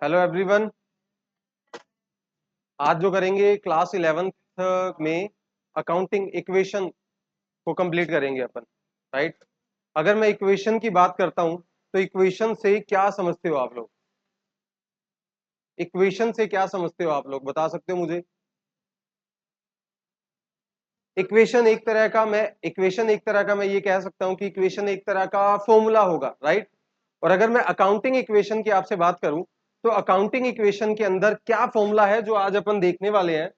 Hello everyone. आज जो करेंगे क्लास 11th में अकाउंटिंग इक्वेशन को कंप्लीट करेंगे अपन। राइट। अगर मैं इक्वेशन की बात करता हूं तो इक्वेशन से क्या समझते हो आप लोग? इक्वेशन से क्या समझते हो आप लोग, बता सकते हो मुझे? इक्वेशन एक तरह का मैं ये कह सकता हूं कि इक्वेशन एक तरह का फॉर्मूला होगा। राइट। और अगर मैं अकाउंटिंग इक्वेशन की आपसे बात करूं तो अकाउंटिंग इक्वेशन के अंदर क्या फॉर्मूला है जो आज अपन देखने वाले हैं,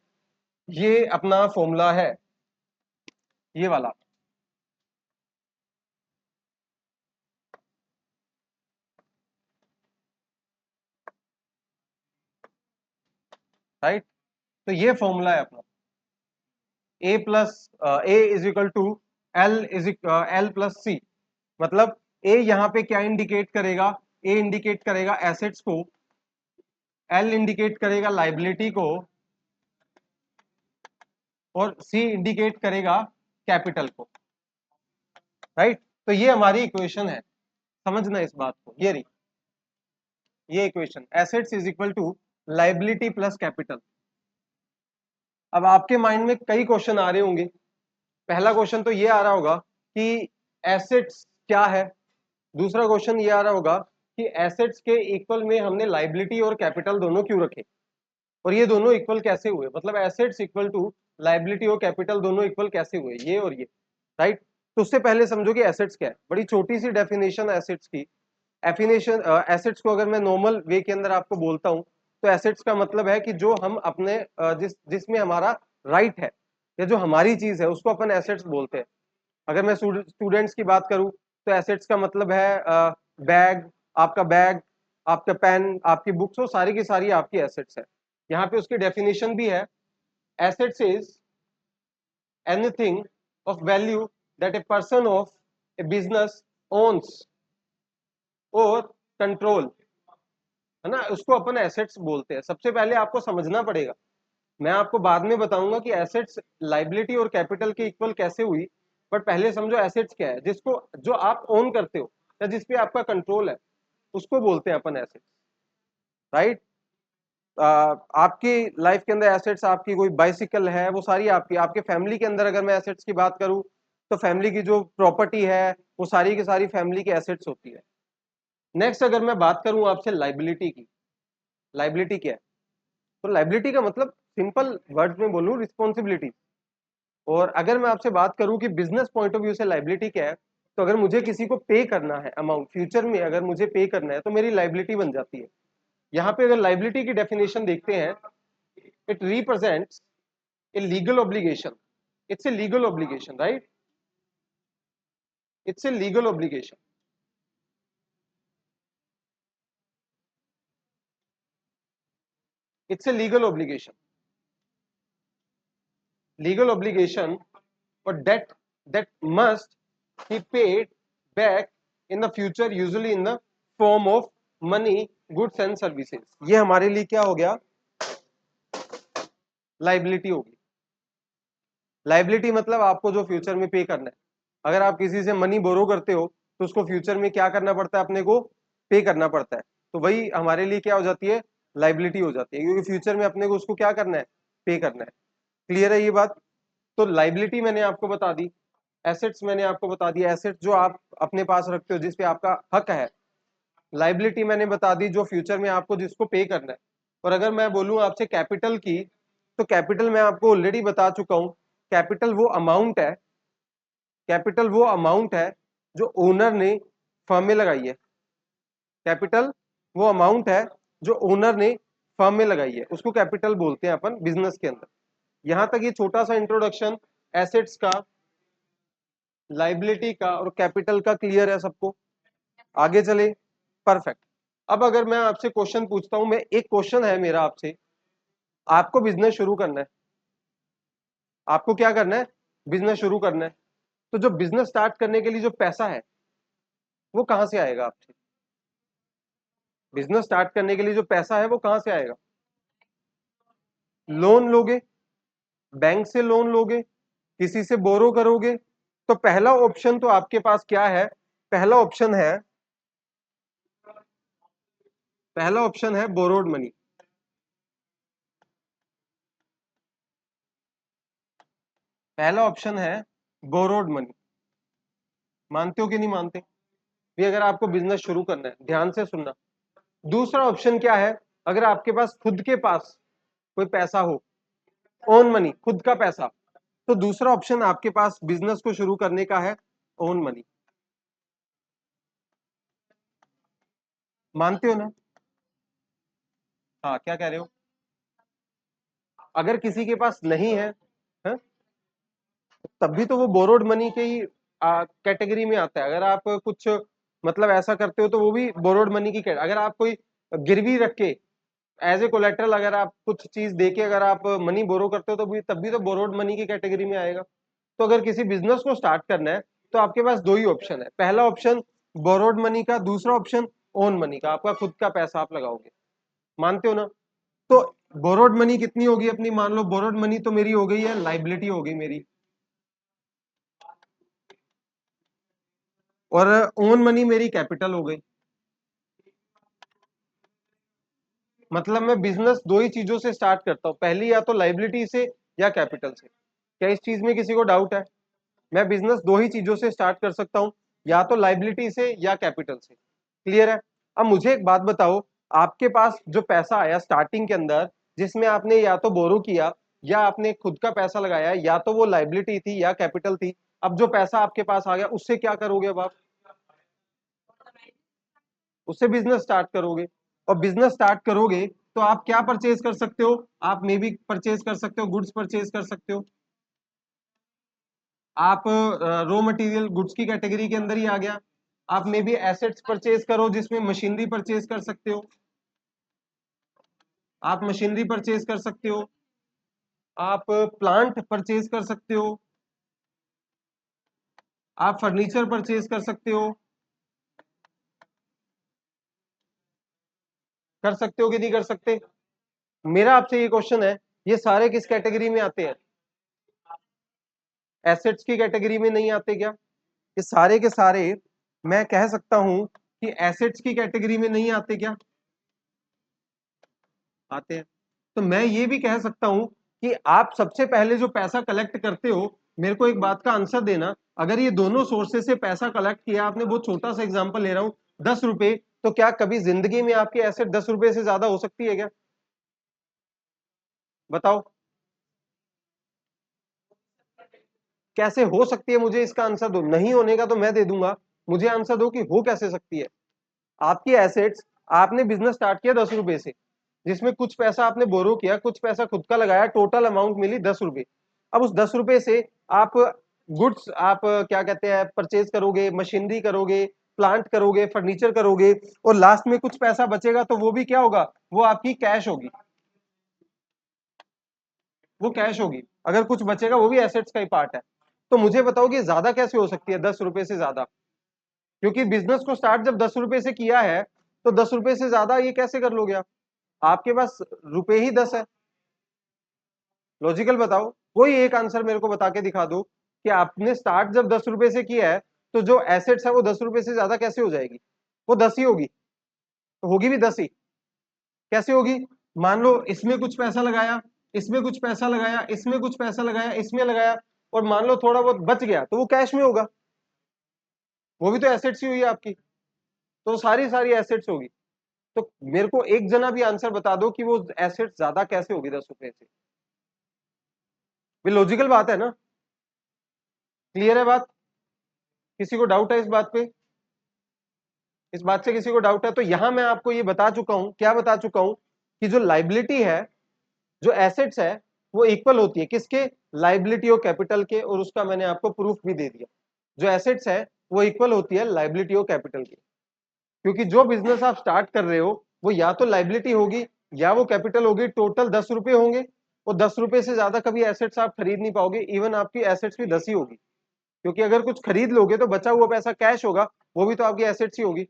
ये अपना फॉर्मूला है, ये वाला। राइट। तो ये फॉर्मूला है अपना, A plus A is equal to L plus C. मतलब ए यहाँ पे क्या इंडिकेट करेगा? ए इंडिकेट करेगा एसेट्स को, एल इंडिकेट करेगा लाइबिलिटी को, और सी इंडिकेट करेगा कैपिटल को। राइट। तो ये हमारी इक्वेशन है, समझना इस बात को। ये रही ये equation, assets is equal to liability plus capital. अब आपके माइंड में कई क्वेश्चन आ रहे होंगे। पहला क्वेश्चन तो ये आ रहा होगा कि एसेट्स क्या है। दूसरा क्वेश्चन ये आ रहा होगा कि एसेट्स के इक्वल में हमने लाइबिलिटी और कैपिटल दोनों क्यों रखे, और ये दोनों इक्वल कैसे हुए? मतलब एसेट्स इक्वल टू लाइबिलिटी और कैपिटल दोनों इक्वल कैसे हुए, ये और ये। राइट। तो उससे पहले समझो कि एसेट्स क्या है। बड़ी छोटी सी डेफिनेशन एसेट्स की। एफिनेशन एसेट्स को अगर मैं नॉर्मल वे के अंदर आपको बोलता हूं तो एसेट्स का मतलब है कि जो हम अपने जिसमें हमारा राइट है, या जो हमारी चीज है, उसको अपन एसेट्स बोलते हैं। अगर मैं स्टूडेंट्स की बात करूं तो एसेट्स का मतलब है बैग, आपका पेन, आपकी बुक्स, वो सारी की सारी आपकी एसेट्स है। यहाँ पे उसकी डेफिनेशन भी है। Assets is anything of value that a person of a business owns और कंट्रोल, है ना, उसको अपन एसेट्स बोलते हैं। सबसे पहले आपको समझना पड़ेगा, मैं आपको बाद में बताऊंगा कि एसेट्स लाइबिलिटी और कैपिटल के इक्वल कैसे हुई। बट पहले समझो एसेट्स क्या है, जिसको जो आप ओन करते हो या जिस पे आपका कंट्रोल है, उसको बोलते हैं अपन एसेट्स। राइट। आपकी लाइफ के अंदर एसेट्स, आपकी कोई बाइसिकल है, वो सारी आपकी। आपके फैमिली के अंदर अगर मैं एसेट्स की बात करूं तो फैमिली की जो प्रॉपर्टी है वो सारी की सारी फैमिली की एसेट्स होती है। नेक्स्ट अगर मैं बात करूं आपसे लाइबिलिटी की, लाइबिलिटी क्या है? तो लाइबिलिटी का मतलब सिंपल वर्ड में बोलूं, रिस्पॉन्सिबिलिटी। और अगर मैं आपसे बात करूं कि बिजनेस पॉइंट ऑफ व्यू से लाइबिलिटी क्या है, तो अगर मुझे किसी को पे करना है अमाउंट, फ्यूचर में अगर मुझे पे करना है, तो मेरी लाइबिलिटी बन जाती है। यहाँ पे अगर लाइबिलिटी की डेफिनेशन देखते हैं, it represents a legal obligation. It's a legal obligation. Right. It's a legal obligation. It's a legal obligation. Legal obligation और that must be paid back in the future, usually in the form of money, goods and services। ये हमारे लिए क्या हो गया? Liability होगी। Liability मतलब आपको जो फ्यूचर में पे करना है। अगर आप किसी से मनी बोरो करते हो तो उसको फ्यूचर में क्या करना पड़ता है? अपने को पे करना पड़ता है। तो वही हमारे लिए क्या हो जाती है? लाइबिलिटी हो जाती है, क्योंकि फ्यूचर में अपने को उसको क्या करना है? पे करना है। क्लियर है ये बात? तो लाइबिलिटी मैंने आपको बता दी, एसेट्स मैंने आपको बता दिया, एसेट्स जो आप अपने पास रखते हो, जिसपे आपका हक है। लाइबिलिटी मैंने बता दी, जो फ्यूचर में आपको जिसको पे करना है। और अगर मैं बोलूं आपसे कैपिटल की, तो कैपिटल मैं आपको ऑलरेडी बता चुका हूं। कैपिटल वो अमाउंट है, कैपिटल वो अमाउंट है जो ओनर ने फर्म में लगाई है। कैपिटल वो अमाउंट है जो ओनर ने फर्म में लगाई है, उसको कैपिटल बोलते हैं अपन बिजनेस के अंदर। यहां तक ये छोटा सा इंट्रोडक्शन एसेट्स का, लाइबिलिटी का और कैपिटल का क्लियर है सबको? आगे चले। परफेक्ट। अब अगर मैं आपसे क्वेश्चन पूछता हूं, मैं एक क्वेश्चन है मेरा आपसे, आपको बिजनेस शुरू करना है। आपको क्या करना है? बिजनेस शुरू करना है। तो जो बिजनेस स्टार्ट करने के लिए जो पैसा है, वो कहां से आएगा आपसे? बिजनेस स्टार्ट करने के लिए जो पैसा है वो कहां से आएगा? लोन लोगे, बैंक से लोन लोगे, किसी से बोरो करोगे। तो पहला ऑप्शन तो आपके पास क्या है? पहला ऑप्शन है पहला ऑप्शन है बोरोड मनी, पहला ऑप्शन है बोरोड मनी। मानते हो कि नहीं मानते? भी अगर आपको बिजनेस शुरू करना है, ध्यान से सुनना। दूसरा ऑप्शन क्या है? अगर आपके पास खुद के पास कोई पैसा हो, ओन मनी, खुद का पैसा, तो दूसरा ऑप्शन आपके पास बिजनेस को शुरू करने का है, ओन मनी। मानते हो ना? हाँ, क्या कह रहे हो? अगर किसी के पास नहीं है? तब भी तो वो बोरोड मनी के ही कैटेगरी में आता है। अगर आप कुछ मतलब ऐसा करते हो तो वो भी बोरोड मनी की अगर आप कोई गिरवी रख के एज ए कोलेट्रल अगर आप कुछ चीज दे के अगर आप मनी बोरो करते हो तो भी तब भी तो बोरोड मनी की कैटेगरी में आएगा। तो अगर किसी बिजनेस को स्टार्ट करना है तो आपके पास दो ही ऑप्शन है, पहला ऑप्शन बोरोड मनी का, दूसरा ऑप्शन ओन मनी का, आपका खुद का पैसा आप लगाओगे। मानते हो ना? तो बोरोड मनी कितनी होगी अपनी? मान लो बोरोड मनी तो मेरी हो गई है, लाइबिलिटी हो गई मेरी, और ओन मनी मेरी कैपिटल हो गई। मतलब मैं बिजनेस दो ही चीजों से स्टार्ट करता हूं, पहली या तो लाइबिलिटी से या कैपिटल से। क्या इस चीज में किसी को डाउट है? मैं बिजनेस दो ही चीजों से स्टार्ट कर सकता हूं, या तो लाइबिलिटी से या कैपिटल से। क्लियर है? अब मुझे एक बात बताओ, आपके पास जो पैसा आया स्टार्टिंग के अंदर, जिसमें आपने या तो बोरो किया या आपने खुद का पैसा लगाया, या तो वो लाइबिलिटी थी या कैपिटल थी। अब जो पैसा आपके पास आ गया उससे क्या करोगे? अब आप उससे बिजनेस स्टार्ट करोगे, और बिजनेस स्टार्ट करोगे तो आप क्या परचेज कर सकते हो? आप मे बी परचेज कर सकते हो, गुड्स परचेज कर सकते हो। आप रॉ मटेरियल गुड्स की कैटेगरी के अंदर ही आ गया। आप मे बी एसेट्स परचेज करो जिसमें मशीनरी परचेज कर सकते हो, आप मशीनरी परचेज कर सकते हो, आप प्लांट परचेज कर सकते हो, आप फर्नीचर परचेज कर सकते हो। कर सकते हो कि नहीं कर सकते? मेरा आपसे ये क्वेश्चन है, ये सारे किस कैटेगरी में आते हैं? एसेट्स की कैटेगरी में नहीं आते क्या? ये सारे के सारे मैं कह सकता हूं कि एसेट्स की कैटेगरी में नहीं आते क्या? आते हैं। तो मैं ये भी कह सकता हूं कि आप सबसे पहले जो पैसा कलेक्ट करते हो, मेरे को एक बात का आंसर देना, अगर ये दोनों सोर्सेस से पैसा कलेक्ट किया आपने, बहुत छोटा सा एग्जांपल ले रहा हूं, 10 रुपए, तो क्या कभी जिंदगी में आपकी एसेट 10 रुपए से ज्यादा हो सकती है क्या? बताओ। कैसे हो सकती है? मुझे इसका आंसर दो। नहीं होने का तो मैं दे दूंगा, मुझे आंसर दो कि हो कैसे सकती है। आपकी एसेट्स, आपने बिजनेस स्टार्ट किया 10 रुपए से, जिसमें कुछ पैसा आपने बोरो किया, कुछ पैसा खुद का लगाया, टोटल अमाउंट मिली 10 रुपए। अब उस 10 रुपए से आप गुड्स, आप क्या कहते हैं, परचेज करोगे, मशीनरी करोगे, प्लांट करोगे, फर्नीचर करोगे, और लास्ट में कुछ पैसा बचेगा तो वो भी क्या होगा? वो आपकी कैश होगी, वो कैश होगी। अगर कुछ बचेगा वो भी एसेट्स का ही पार्ट है। तो मुझे बताओ कि ज्यादा कैसे हो सकती है 10 रुपए से ज्यादा? क्योंकि बिजनेस को स्टार्ट जब 10 रुपए से किया है, तो 10 रुपए से ज्यादा ये कैसे कर लोगे आप? आपके पास रुपए ही 10 है। लॉजिकल बताओ, कोई एक आंसर मेरे को बता के दिखा दो कि आपने स्टार्ट जब 10 रुपए से किया है, तो जो एसेट्स है वो 10 रुपए से ज्यादा कैसे हो जाएगी? वो 10 ही होगी, तो होगी भी 10 ही। कैसे होगी? मान लो इसमें कुछ पैसा लगाया, इसमें कुछ पैसा लगाया, इसमें कुछ पैसा लगाया, इसमें लगाया, और मान लो थोड़ा बहुत बच गया, तो वो कैश में होगा, वो भी तो एसेट्स ही हुई है आपकी। तो सारी सारी एसेट्स होगी। तो मेरे को एक जना भी आंसर बता दो कि वो एसेट्स ज्यादा कैसे होगी 10 रुपए से। लॉजिकल बात है ना? क्लियर है बात? किसी को डाउट है इस बात पे? इस बात से किसी को डाउट है? तो यहां मैं आपको ये बता चुका हूं, क्या बता चुका हूं, कि जो लाइबिलिटी है, जो एसेट्स है, वो इक्वल होती है किसके? लाइबिलिटी और कैपिटल के, और उसका मैंने आपको प्रूफ भी दे दिया। जो एसेट्स है वो इक्वल होती है लाइबिलिटी और कैपिटल के, क्योंकि जो बिजनेस आप स्टार्ट कर रहे हो वो या तो लाइबिलिटी होगी या वो कैपिटल होगी। टोटल 10 रुपए होंगे, और 10 रुपए से ज्यादा कभी एसेट्स आप खरीद नहीं पाओगे, इवन आपकी एसेट्स भी 10 ही होगी, क्योंकि अगर कुछ खरीद लोगे तो बचा हुआ पैसा कैश होगा, वो भी तो आपकी एसेट्स ही होगी।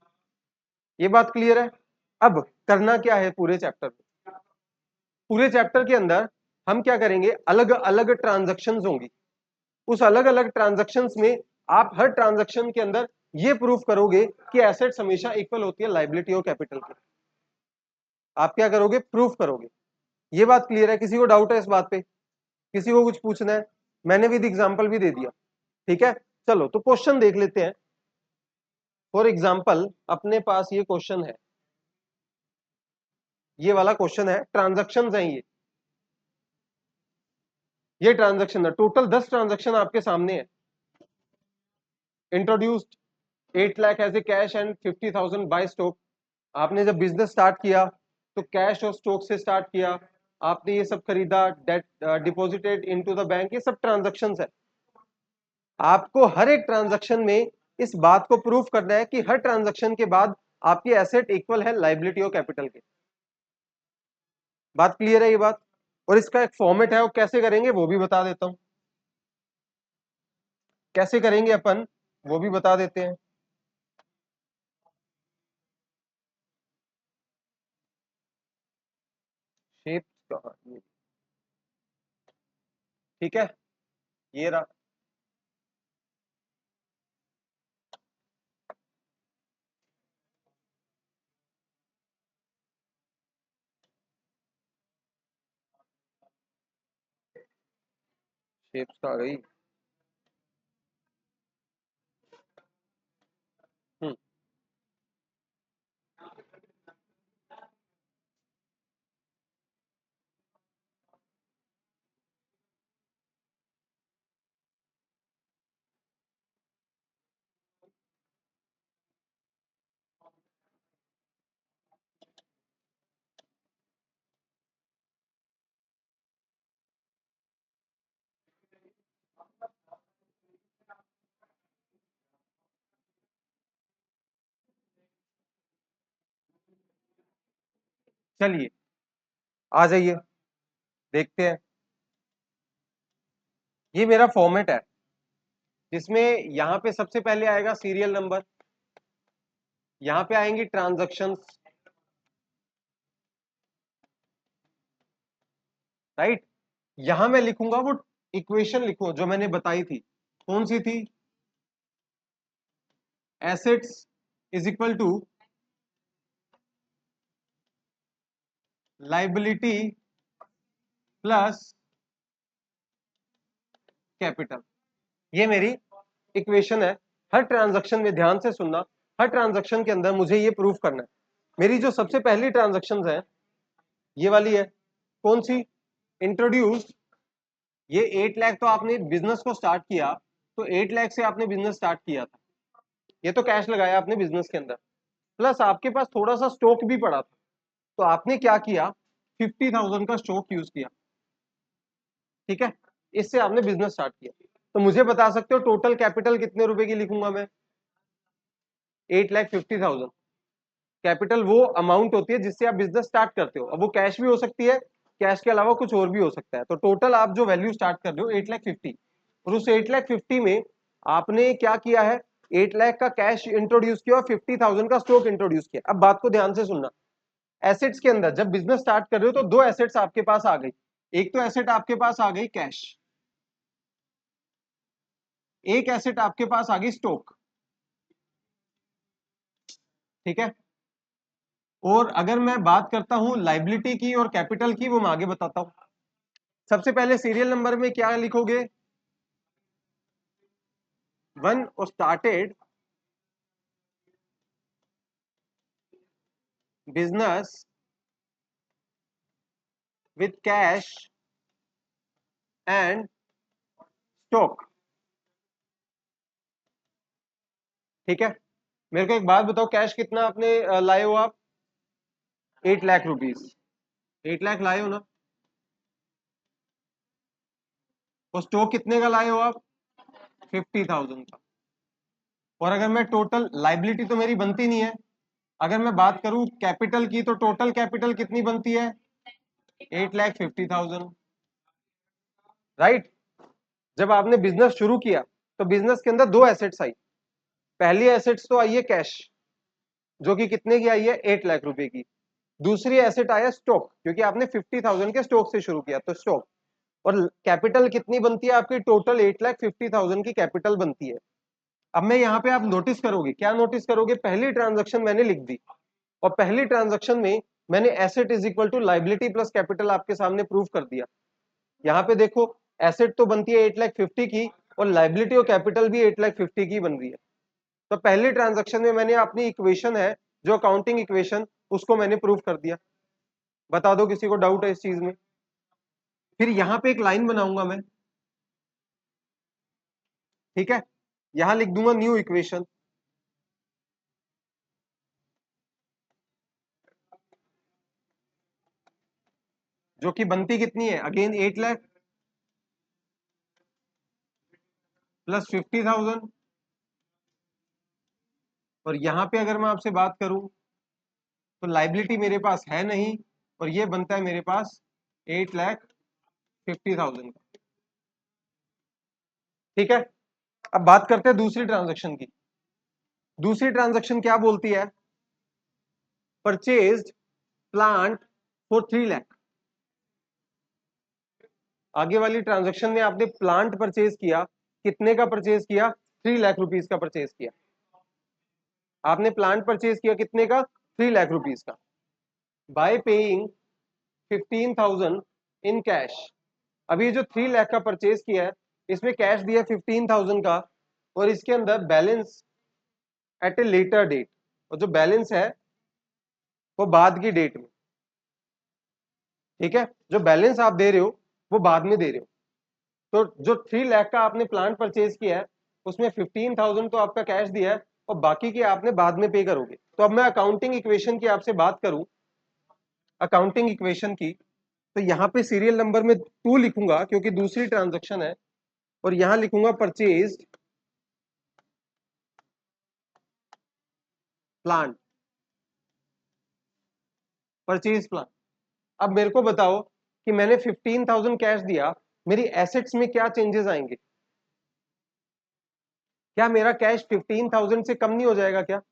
ये बात क्लियर है? अब करना क्या है पूरे चैप्टर में? पूरे चैप्टर के अंदर हम क्या करेंगे, अलग अलग ट्रांजैक्शंस होंगी। उस अलग अलग ट्रांजैक्शंस में आप हर ट्रांजैक्शन के अंदर ये प्रूफ करोगे कि एसेट्स हमेशा इक्वल होती है लाइबिलिटी और कैपिटल के। आप क्या करोगे, प्रूफ करोगे। ये बात क्लियर है? किसी को डाउट है इस बात पे? किसी को कुछ पूछना है? मैंने विद एग्जांपल भी दे दिया, ठीक है। चलो तो क्वेश्चन देख लेते हैं। फॉर एग्जांपल अपने पास ये क्वेश्चन है, ये वाला क्वेश्चन है, ट्रांजैक्शंस हैं ये ट्रांजैक्शन है, टोटल 10 ट्रांजैक्शन आपके सामने है। Introduced 8 lakh as a cash and 50,000 by stock. आपने जब बिजनेस स्टार्ट किया तो कैश और स्टॉक से स्टार्ट किया, आपने ये सब खरीदा, debt deposited into the bank, ये सब ट्रांजैक्शंस है। आपको हर एक ट्रांजैक्शन में इस बात को प्रूफ करना है कि हर ट्रांजैक्शन के बाद आपकी एसेट इक्वल है लायबिलिटी और कैपिटल के। बात क्लियर है ये बात? और इसका एक फॉर्मेट है, वो कैसे करेंगे वो भी बता देता हूं। कैसे करेंगे अपन वो भी बता देते हैं। शेप कहाँ, ठीक है, ये रहा। शेप्स आ गई। हम्म, चलिए आ जाइए, देखते हैं। ये मेरा फॉर्मेट है जिसमें यहाँ पे सबसे पहले आएगा सीरियल नंबर, यहाँ पे आएंगी ट्रांजैक्शंस, राइट। यहां मैं लिखूंगा वो इक्वेशन, लिखूं जो मैंने बताई थी, कौन सी थी, assets is equal to liability plus capital. ये मेरी इक्वेशन है। हर ट्रांजैक्शन में ध्यान से सुनना, हर ट्रांजैक्शन के अंदर मुझे ये प्रूफ करना है। मेरी जो सबसे पहली ट्रांजैक्शन है ये वाली है, कौन सी, इंट्रोड्यूस। ये 8 लाख तो आपने बिजनेस को स्टार्ट किया, तो 8 लाख से आपने बिजनेस स्टार्ट किया था, ये तो कैश लगाया आपने बिजनेस के अंदर, प्लस आपके पास थोड़ा सा स्टॉक भी पड़ा था, तो आपने क्या किया, 50,000 का स्टॉक यूज किया, ठीक है। इससे आपने बिजनेस स्टार्ट किया। तो मुझे बता सकते हो टोटल कैपिटल कितने रुपए की लिखूंगा मैं, 8,50,000। कैपिटल वो अमाउंट होती है जिससे आप बिजनेस स्टार्ट करते हो। अब वो कैश भी हो सकती है, कैश के अलावा कुछ और भी हो सकता है। तो टोटल आप जो वैल्यू स्टार्ट कर रहे हो 8,50,000, और उस 8,50,000 में आपने क्या किया है, 8 लाख का कैश इंट्रोड्यूस किया और 50,000 का स्टॉक इंट्रोड्यूस किया। अब बात को ध्यान से सुनना, एसेट्स के अंदर जब बिजनेस स्टार्ट कर रहे हो तो दो एसेट्स आपके पास आ गई। एक तो एसेट आपके पास आ गई कैश, एक एसेट आपके पास आ गई स्टॉक, ठीक है। और अगर मैं बात करता हूं लाइबिलिटी की और कैपिटल की, वो मैं आगे बताता हूं। सबसे पहले सीरियल नंबर में क्या लिखोगे, one started business with cash and stock, ठीक है। मेरे को एक बात बताओ, कैश कितना आपने लाए हो आप, 8 लाख रुपीज, 8 लाख लाए हो ना। और स्टॉक कितने का लाए हो आप, 50,000 का। और अगर मैं टोटल लाइबिलिटी तो मेरी बनती नहीं है, अगर मैं बात करूं कैपिटल की तो टोटल कैपिटल कितनी बनती है, 8,50,000, राइट। जब आपने बिजनेस शुरू किया तो बिजनेस के अंदर दो एसेट्स आई। पहली एसेट्स तो आई है कैश, जो कि कितने की आई है, 8 लाख रुपए की। दूसरी एसेट आया स्टॉक, क्योंकि आपने 50,000 के स्टॉक से शुरू किया, तो स्टॉक। और कैपिटल कितनी बनती है आपकी, टोटल 8,50,000 की कैपिटल बनती है। अब मैं यहाँ पे आप नोटिस करोगे, क्या नोटिस करोगे, पहली ट्रांजैक्शन मैंने लिख दी, और पहली ट्रांजैक्शन में मैंने asset is equal to liability plus capital आपके सामने प्रूव कर दिया। यहाँ पे देखो एसेट तो बनती है 8,50,000 की और लाइबिलिटी और कैपिटल भी 8,50,000 की बन रही है। तो पहले ट्रांजैक्शन में मैंने अपनी इक्वेशन है जो अकाउंटिंग इक्वेशन उसको मैंने प्रूव कर दिया। बता दो किसी को डाउट है इस चीज में। फिर यहाँ पे एक लाइन बनाऊंगा मैं, ठीक है, यहां लिख दूंगा न्यू इक्वेशन, जो कि बनती कितनी है अगेन 8 लाख प्लस 50,000। और यहां पे अगर मैं आपसे बात करूं तो लाइबिलिटी मेरे पास है नहीं और ये बनता है मेरे पास 8,50,000 का। ठीक है, अब बात करते हैं दूसरी ट्रांजैक्शन की। दूसरी ट्रांजैक्शन क्या बोलती है? Purchased plant for 3 lakh. आगे वाली ट्रांजैक्शन में आपने प्लांट परचेज किया, कितने का परचेज किया? 3 लाख रुपीस का परचेज किया। आपने प्लांट परचेज किया कितने का? 3 लाख रुपीस का, बाय पेइंग 15,000 इन कैश। अभी जो 3 लाख का परचेज किया है इसमें कैश दिया 15,000 का और इसके अंदर balance at a later date, और जो बैलेंस है वो बाद की डेट में। ठीक है, जो बैलेंस आप दे रहे हो वो बाद में दे रहे हो। तो जो 3 लाख का आपने प्लांट परचेज किया है उसमें 15,000 तो आपका कैश दिया है और बाकी की आपने बाद में पे करोगे। तो अब मैं अकाउंटिंग इक्वेशन की आपसे बात करूं, अकाउंटिंग इक्वेशन की, तो यहाँ पे सीरियल नंबर में 2 लिखूंगा क्योंकि दूसरी ट्रांजैक्शन है, और यहां लिखूंगा परचेज प्लांट, परचेज प्लांट। अब मेरे को बताओ कि मैंने 15,000 कैश दिया, मेरी एसेट्स में क्या चेंजेस आएंगे? क्या मेरा कैश 15,000 से कम नहीं हो जाएगा क्या?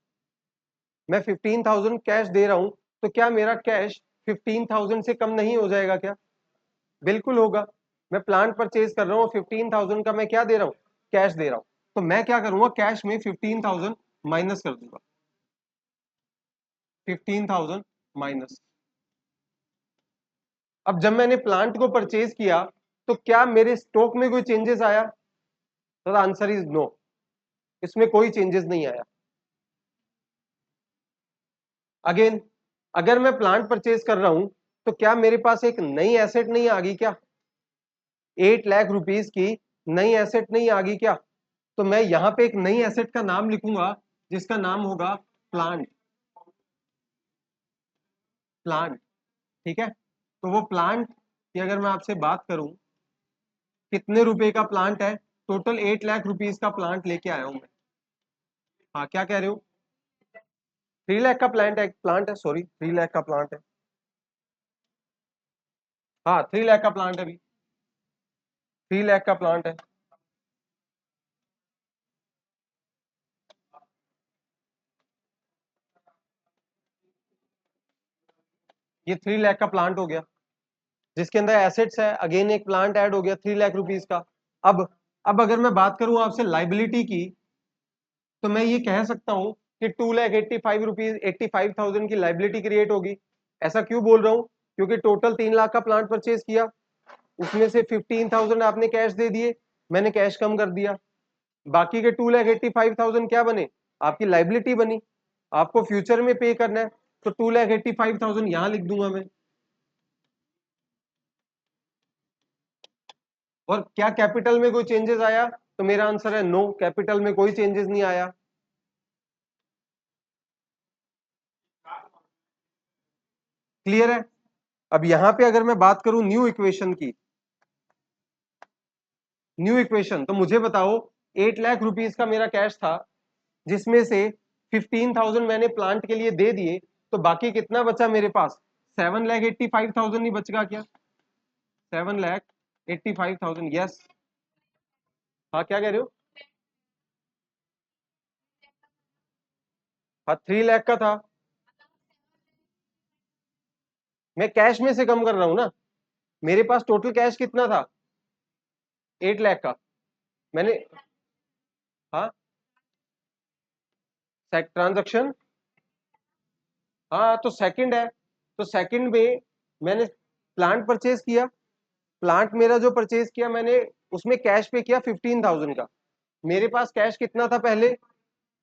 मैं 15,000 कैश दे रहा हूं तो क्या मेरा कैश 15,000 से कम नहीं हो जाएगा क्या? बिल्कुल होगा। मैं प्लांट परचेज कर रहा हूँ, 15,000 का मैं क्या दे रहा हूँ? कैश दे रहा हूँ। तो मैं क्या करूंगा, कैश में 15,000 माइनस कर दूंगा, 15,000 माइनस। अब जब मैंने प्लांट को परचेज किया तो क्या मेरे स्टॉक में कोई चेंजेस आया? तो द आंसर इज नो, इसमें कोई चेंजेस नहीं आया। अगेन, अगर मैं प्लांट परचेज कर रहा हूं तो क्या मेरे पास एक नई एसेट नहीं आ गई क्या? 8 लाख रुपीस की नई एसेट नहीं आ गई क्या? तो मैं यहां पे एक नई एसेट का नाम लिखूंगा जिसका नाम होगा प्लांट, प्लांट। ठीक है, तो वो प्लांट की अगर मैं आपसे बात करूं, कितने रुपए का प्लांट है? टोटल 8 लाख रुपीस का प्लांट लेके आया हूं मैं। हाँ, क्या कह रहे हो? 3 लाख का प्लांट है, सॉरी 3 लाख का प्लांट है। हाँ, 3 लाख का प्लांट है, अभी 3 लाख का प्लांट है। ये 3 लाख का प्लांट हो गया जिसके अंदर एसेट्स है, अगेन एक प्लांट ऐड हो गया 3 लाख रुपीस का। अब अब अगर मैं बात करूं आपसे लाइबिलिटी की, तो मैं ये कह सकता हूं कि 2,85,000 रुपीज 85,000 की लाइबिलिटी क्रिएट होगी। ऐसा क्यों बोल रहा हूं? क्योंकि टोटल 3 लाख का प्लांट परचेज किया, उसमें से 15,000 आपने कैश दे दिए, मैंने कैश कम कर दिया, बाकी के 2,85,000 क्या बने? आपकी लाइबिलिटी बनी, आपको फ्यूचर में पे करना है। तो 2,85,000 यहां लिख दूंगा मैं। और क्या कैपिटल में कोई चेंजेस आया? तो मेरा आंसर है नो, कैपिटल में कोई चेंजेस नहीं आया। क्लियर है? अब यहां पे अगर मैं बात करूं न्यू इक्वेशन की, न्यू इक्वेशन, तो मुझे बताओ 8 लाख रुपीस का मेरा कैश था जिसमें से 15,000 मैंने प्लांट के लिए दे दिए, तो बाकी कितना बचा मेरे पास? 7,85,000 ही बचेगा क्या? 7,85,000, यस। हाँ, क्या कह रहे हो? हाँ, 3 लाख का था, मैं कैश में से कम कर रहा हूं ना। मेरे पास टोटल कैश कितना था? 8 लाख का। मैंने, हाँ, ट्रांजेक्शन, हाँ तो सेकंड है, तो सेकंड में मैंने प्लांट परचेज किया, प्लांट मेरा जो परचेज किया मैंने उसमें कैश पे किया 15,000 का, मेरे पास कैश कितना था पहले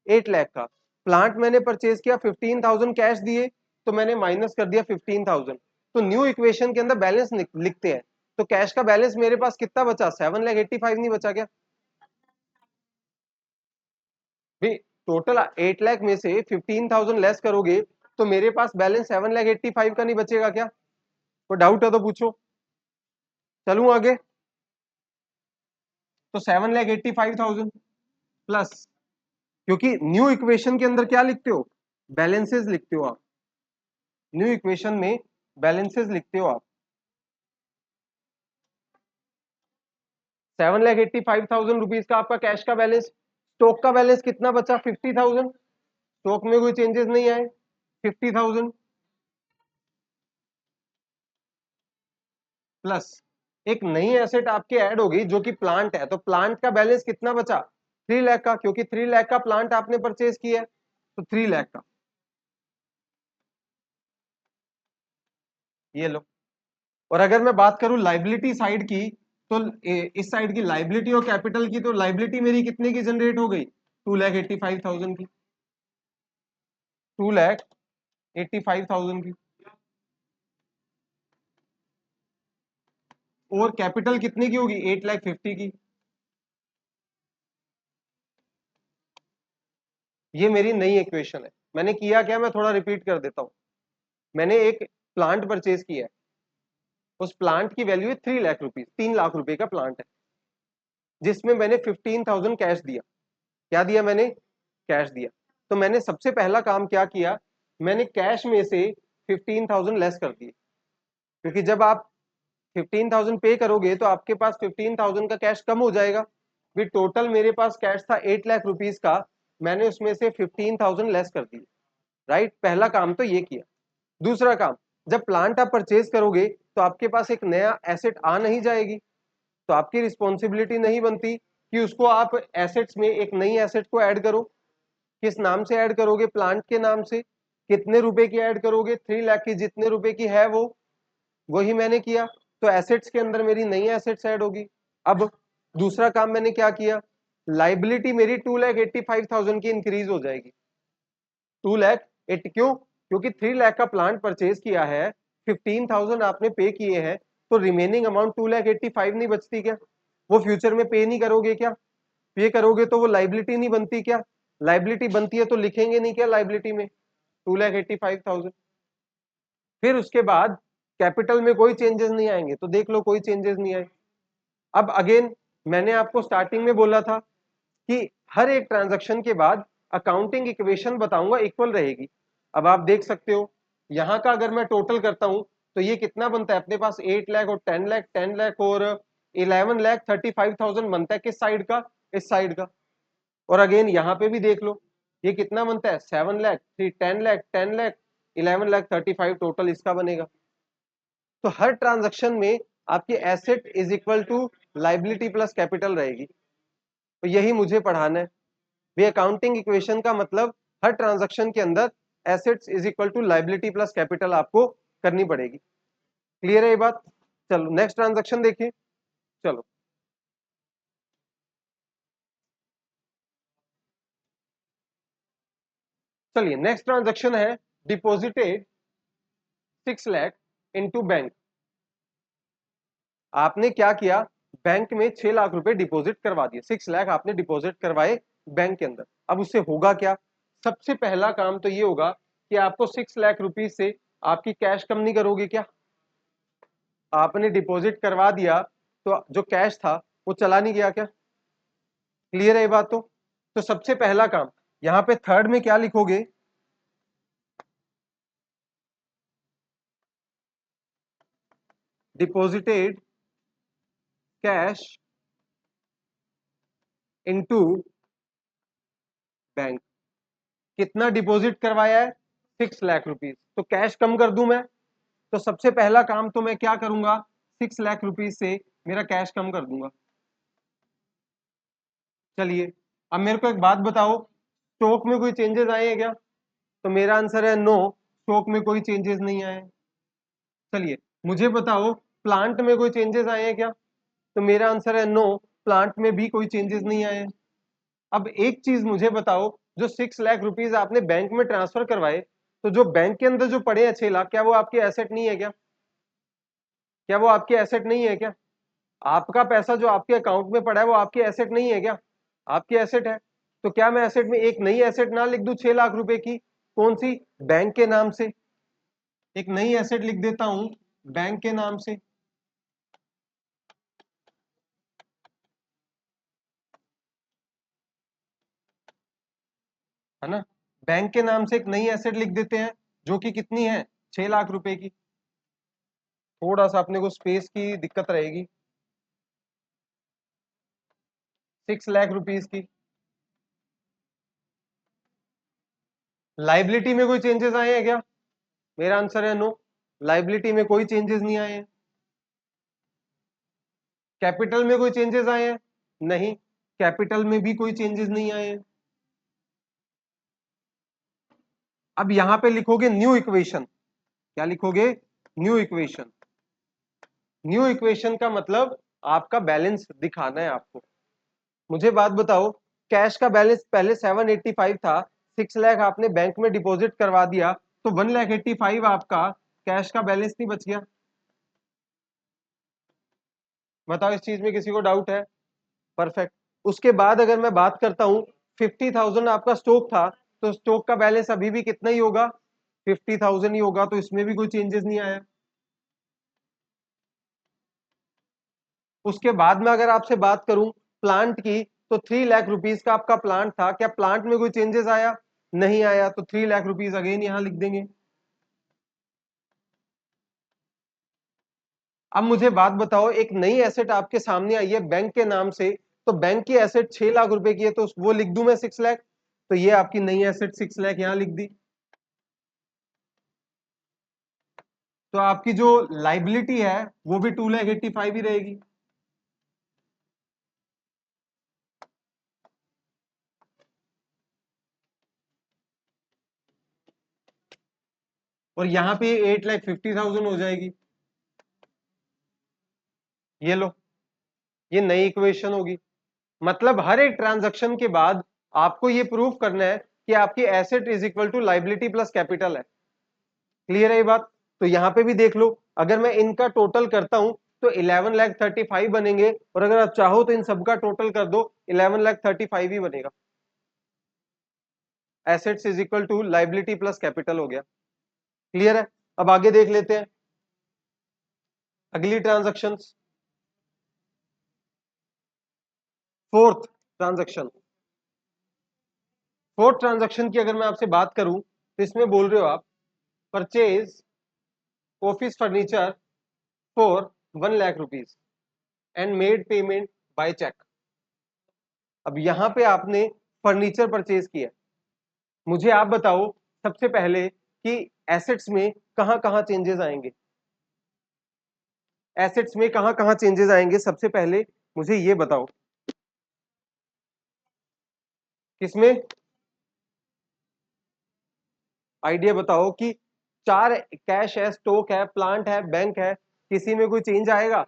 8 लाख का, प्लांट मैंने परचेज किया 15,000 कैश दिए, तो मैंने माइनस कर दिया 15,000, तो न्यू इक्वेशन के अंदर बैलेंस लिखते हैं, तो कैश का बैलेंस मेरे पास कितना बचा 7,85,000 नहीं बचा क्या भाई, टोटल 8 लाख में से 15,000 लेस करोगे तो मेरे पास बैलेंस 7,85,000 का नहीं बचेगा क्या, कोई डाउट है तो पूछो, चलूं आगे। तो 7,85,000 प्लस, क्योंकि न्यू इक्वेशन के अंदर क्या लिखते हो बैलेंसेस लिखते हो आप, न्यू इक्वेशन में बैलेंसेस लिखते हो आप, 7,85,000 रुपीज का आपका कैश का बैलेंस, स्टॉक का बैलेंस कितना बचा 50,000, स्टॉक में कोई चेंजेस नहीं आए 50,000 प्लस एक नई एसेट आपके ऐड होगी जो कि प्लांट है, तो प्लांट का बैलेंस कितना बचा 3 लाख का, क्योंकि 3 लाख का प्लांट आपने परचेज किया है, तो 3 लाख का ये लो। और अगर मैं बात करूं लाइबिलिटी साइड की, तो इस साइड की लाइबिलिटी और कैपिटल की, तो लाइबिलिटी मेरी कितने की जनरेट हो गई 2,85,000 की, 2,85,000 की, और कैपिटल कितने की होगी 8,50,000 की, ये मेरी नई इक्वेशन है। मैंने किया क्या, मैं थोड़ा रिपीट कर देता हूं, मैंने एक प्लांट परचेज किया है, उस प्लांट की वैल्यू है 3 लाख रुपीज, 3 लाख रुपए का प्लांट है, जिसमें मैंने 15,000 कैश दिया, क्या दिया मैंने कैश दिया, तो मैंने सबसे पहला काम क्या किया, मैंने कैश में से 15,000 लेस कर दिए, क्योंकि जब आप 15,000 पे करोगे तो आपके पास 15,000 का कैश कम हो जाएगा, भी टोटल मेरे पास कैश था 8 लाख रुपीज का, मैंने उसमें से 15,000 लेस कर दिए, राइट, पहला काम तो ये किया। दूसरा काम, जब प्लांट आप परचेज करोगे तो आपके पास एक नया एसेट आ नहीं जाएगी, तो आपकी रिस्पॉन्सिबिलिटी नहीं बनती कि उसको आप एसेट्स में एक नई एसेट को ऐड करो, किस नाम से ऐड करोगे प्लांट के नाम से, कितने रुपए की ऐड करोगे 3 लाख की, जितने रुपए की है वो वही मैंने किया, तो एसेट्स के अंदर मेरी नई एसेट्स ऐड होगी। अब दूसरा काम मैंने क्या किया, लाइबिलिटी मेरी 2,85,000 की इंक्रीज हो जाएगी, 2,80,000 क्यों, क्योंकि 3 लाख का प्लांट परचेज किया है, 15,000 आपने पे किए हैं, तो रिमेनिंग अमाउंट 2,85,000 नहीं बचती क्या, वो फ्यूचर में पे नहीं करोगे क्या, पे करोगे तो वो लाइबिलिटी नहीं बनती क्या, लाइबिलिटी बनती है तो लिखेंगे नहीं क्या लाइबिलिटी में 2,85,000। फिर उसके बाद कैपिटल में कोई चेंजेस नहीं आएंगे, तो देख लो कोई चेंजेस नहीं आए। अब अगेन मैंने आपको स्टार्टिंग में बोला था कि हर एक ट्रांजैक्शन के बाद अकाउंटिंग इक्वेशन बताऊंगा इक्वल रहेगी। अब आप देख सकते हो यहां का अगर मैं टोटल करता हूं तो ये कितना बनता है अपने पास 8 लाख और 10 लाख, 10 लाख और 11,35,000 बनता है, किस साइड का इस साइड का। और अगेन यहाँ पे भी देख लो ये कितना बनता है 7 लाख, फिर 10 लाख, 10 लाख, 11,35,000 टोटल इसका बनेगा। तो हर ट्रांजैक्शन में आपकी asset is equal to liability plus capital रहेगी, तो यही मुझे पढ़ाना है। वे अकाउंटिंग इक्वेशन का मतलब हर ट्रांजैक्शन के अंदर assets is equal to liability plus capital आपको करनी पड़ेगी। क्लियर है ये बात, चलो नेक्स्ट ट्रांजैक्शन देखिए। चलो चलिए नेक्स्ट ट्रांजैक्शन है डिपॉजिटेड 6 लाख इनटू बैंक। आपने क्या किया, बैंक में 6 लाख रुपए डिपॉजिट करवा दिए, 6 लाख आपने डिपॉजिट करवाए बैंक के अंदर। अब उससे होगा क्या, सबसे पहला काम तो ये होगा कि आपको 6 लाख रुपीज से आपकी कैश कम नहीं करोगे क्या, आपने डिपॉजिट करवा दिया तो जो कैश था वो चला नहीं गया क्या, क्लियर है ये बात। तो सबसे पहला काम यहाँ पे थर्ड में क्या लिखोगे, डिपॉजिटेड कैश इनटू बैंक। कितना डिपॉजिट करवाया है 6 लाख रुपीज, तो कैश कम कर दूं मैं, तो सबसे पहला काम तो मैं क्या करूंगा 6 लाख रुपीज से मेरा कैश कम कर दूंगा। चलिए अब मेरे को एक बात बताओ, स्टॉक में कोई चेंजेस आए हैं क्या, तो मेरा आंसर है नो, स्टॉक में कोई चेंजेस नहीं आए। चलिए मुझे बताओ प्लांट में कोई चेंजेस आए हैं क्या? तो मेरा आंसर है नो, प्लांट में भी कोई चेंजेस नहीं आए हैं। अब एक चीज मुझे बताओ, जो 6 लाख रुपीज आपने बैंक में ट्रांसफर करवाए, तो जो बैंक के अंदर जो पड़े हैं 6 लाख, क्या वो आपके एसेट नहीं है क्या? क्या वो आपके एसेट नहीं है क्या? आपका पैसा जो आपके अकाउंट में पड़ा है वो आपके एसेट नहीं है क्या? आपके एसेट है। तो क्या मैं एसेट में एक नई एसेट ना लिख दूं 6 लाख रुपए की? कौन सी? बैंक के नाम से एक नई एसेट लिख देता हूं, बैंक के नाम से। है ना? बैंक के नाम से एक नई एसेट लिख देते हैं, जो कि कितनी है? 6 लाख रुपए की। थोड़ा सा अपने को स्पेस की दिक्कत रहेगी। 6 लाख रुपीज की। लाइबिलिटी में कोई चेंजेस आए हैं क्या? मेरा आंसर है नो, लाइबिलिटी में कोई चेंजेस नहीं आए हैं। कैपिटल में कोई चेंजेस आए हैं? नहीं, कैपिटल में भी कोई चेंजेस नहीं आए हैं। अब यहां पे लिखोगे न्यू इक्वेशन। क्या लिखोगे? New equation. न्यू इक्वेशन का मतलब आपका बैलेंस दिखाना है आपको। मुझे बात बताओ, कैश का बैलेंस पहले 785 था, 6 लाख आपने बैंक में डिपॉजिट करवा दिया, तो 1,85,000 आपका कैश का बैलेंस नहीं बच गया? बताओ, इस चीज में किसी को डाउट है? परफेक्ट। उसके बाद अगर मैं बात करता हूं, 50,000 आपका स्टॉक था, तो स्टॉक का बैलेंस अभी भी कितना ही होगा? 50,000 ही होगा, तो इसमें भी कोई चेंजेस नहीं आया। उसके बाद में अगर आपसे बात करूं प्लांट की, तो 3 लाख रुपीज का आपका प्लांट था, क्या प्लांट में कोई चेंजेस आया? नहीं आया, तो 3 लाख रुपीज अगेन यहां लिख देंगे। अब मुझे बात बताओ, एक नई एसेट आपके सामने आई है बैंक के नाम से, तो बैंक की एसेट 6 लाख रुपए की है, तो वो लिख दूं मैं 6 लाख, तो ये आपकी नई एसेट 6 लाख यहां लिख दी। तो आपकी जो लाइबिलिटी है वो भी 2,85,000 ही रहेगी। और यहां पे 8,50,000 हो जाएगी। ये लो, ये नई इक्वेशन होगी। मतलब हर एक ट्रांजैक्शन के बाद आपको ये प्रूफ करना है कि आपकी asset is equal to liability plus capital है। क्लियर है ये बात? तो यहां पे भी देख लो, अगर मैं इनका टोटल करता हूं तो 11,35,000 बनेंगे, और अगर आप चाहो तो इन सबका टोटल कर दो, 11,35,000 ही बनेगा। Assets is equal to liability plus capital हो गया। क्लियर है? अब आगे देख लेते हैं अगली transaction. Fourth transaction. Fourth transaction की अगर मैं आपसे बात करूं, तो इसमें बोल रहे हो आप purchase office furniture for 1 lakh rupees and made payment by cheque. अब यहां पे आपने फर्नीचर परचेज किया। मुझे आप बताओ सबसे पहले कि एसेट्स में कहां कहां चेंजेस आएंगे? एसेट्स में कहां कहां चेंजेस आएंगे सबसे पहले मुझे ये बताओ। किसमें? आइडिया बताओ कि चार कैश है, स्टॉक है, प्लांट है, बैंक है, किसी में कोई चेंज आएगा?